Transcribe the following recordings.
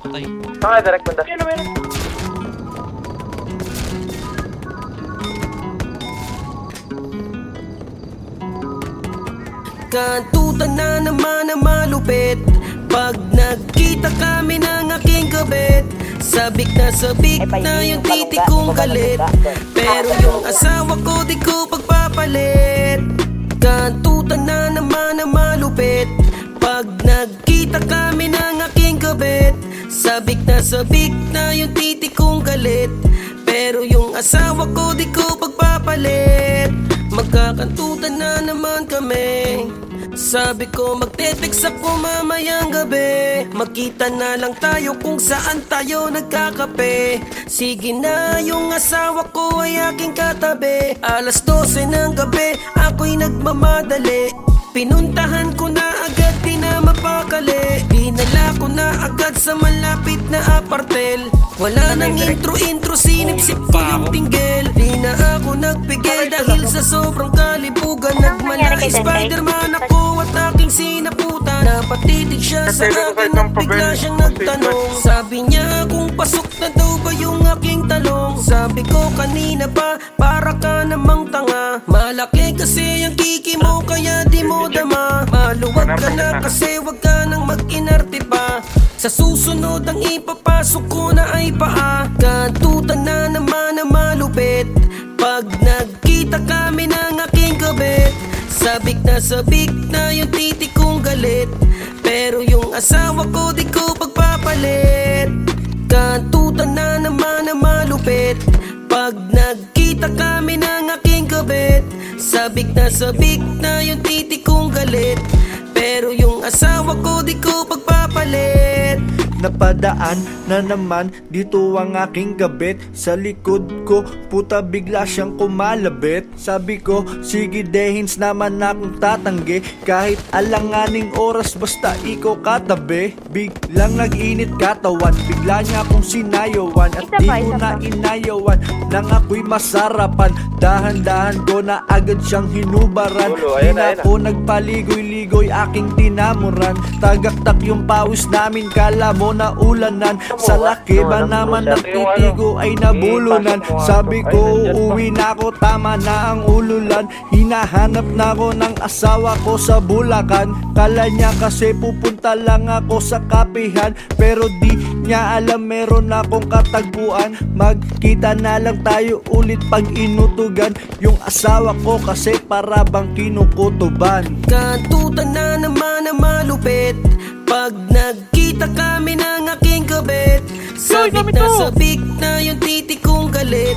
patay. Saan direct punta? Kantutan na naman na malupit pag nagkita kami ng aking kabit. Sabik na yung titik kong galit, pero yung asawa ko di ko pagpapalit. Kantutan na naman na malupit pag nagkita kami ng aking kabit. Sabik na yung titik kong galit, pero yung asawa ko di ko pagpapalit. Magkakantutan na naman kami. Sabi ko magte-text ako mamayang gabi. Magkita na lang tayo kung saan tayo nagkakape. Sige na, yung asawa ko ay aking katabi. Alas 12 ng gabi, ako'y nagmamadali. Pinuntahan ko na agad, di na mapakali. Dinala ko na agad sa malapit na apartel. Wala nang intro-intro, sinipsip ko yung tinggel. Di na ako nagpigil dahil sa sobrang kalibugan. Nagmala Spider-Man ako at aking sinaputan. Napatitig siya sa akin at bigla siyang nagtanong. Sabi niya kung pasok na daw ba yung aking talong. Sabi ko kanina pa, para ka namang tanga. Malaki kasi ang kiki mo kaya di mo dama. Maluwag ka na kasi wag ka nang mag-inarte pa. Sa susunod ang ipapasok ko na ay paa. Kantutan na naman na malupit pag nagkita kami ng aking kabit. Sabik na yung titik kong galit, pero yung asawa ko di ko pagpapalit. Kantutan na naman na malupit pag nagkita kami ng aking kabit. Sabik na yung titik kong galit, pero yung asawa ko di ko pagpapalit. Napadaan na naman dito ang aking gabit. Sa likod ko, puta bigla siyang kumalabit. Sabi ko, sige dehins naman akong tatanggi. Kahit alanganing oras basta ikaw katabi. Biglang nag-init katawan, bigla niya akong sinayawan. At di ko na inayawan, nang ako'y masarapan. Dahan-dahan ko na agad siyang hinubaran. Di na ako nagpaligoy-ligoy, aking tinamuran. Tagaktak yung pawis namin, kala mo na ulanan. Sa laki ba naman ng titigo ay nabulunan. Sabi ko uuwi na ako, tama na ang ululan. Hinahanap na ako ng asawa ko sa Bulacan. Kala niya kasi pupunta lang ako sa kapihan, pero di niya alam meron akong katagpuan. Magkita na lang tayo ulit pag inutugan. Yung asawa ko kasi para bang kinukutuban. Kantutan na naman na malupit pag nagkita kami ng aking kabit. Sabik na yung titik kong galit,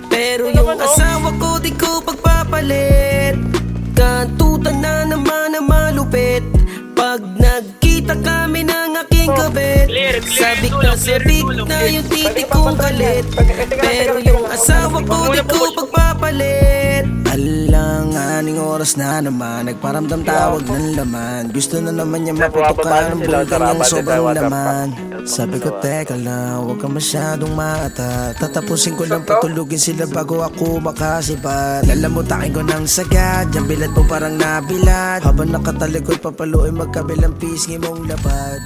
pero yung asawa ko di ko pagpapalit. Kantutan na naman na malupit pag nagkita kami ng aking kabit. Sabik na yung titik kong galit, pero yung asawa ko di ko pagpapalit. Alanganing oras na naman, nagparamdam tawag ng laman. Gusto na naman niya maputukan ng bulkan ng sobrang laman. Sabi ko teka lang, huwag ka masyadong maata. Tatapusin ko lang patulugin sila bago ako makasipat. Lalamutakin ko ng sagad, yung bilad mo parang nabilad. Habang nakatalikod papaluin magkabilang pisngi mong lapad.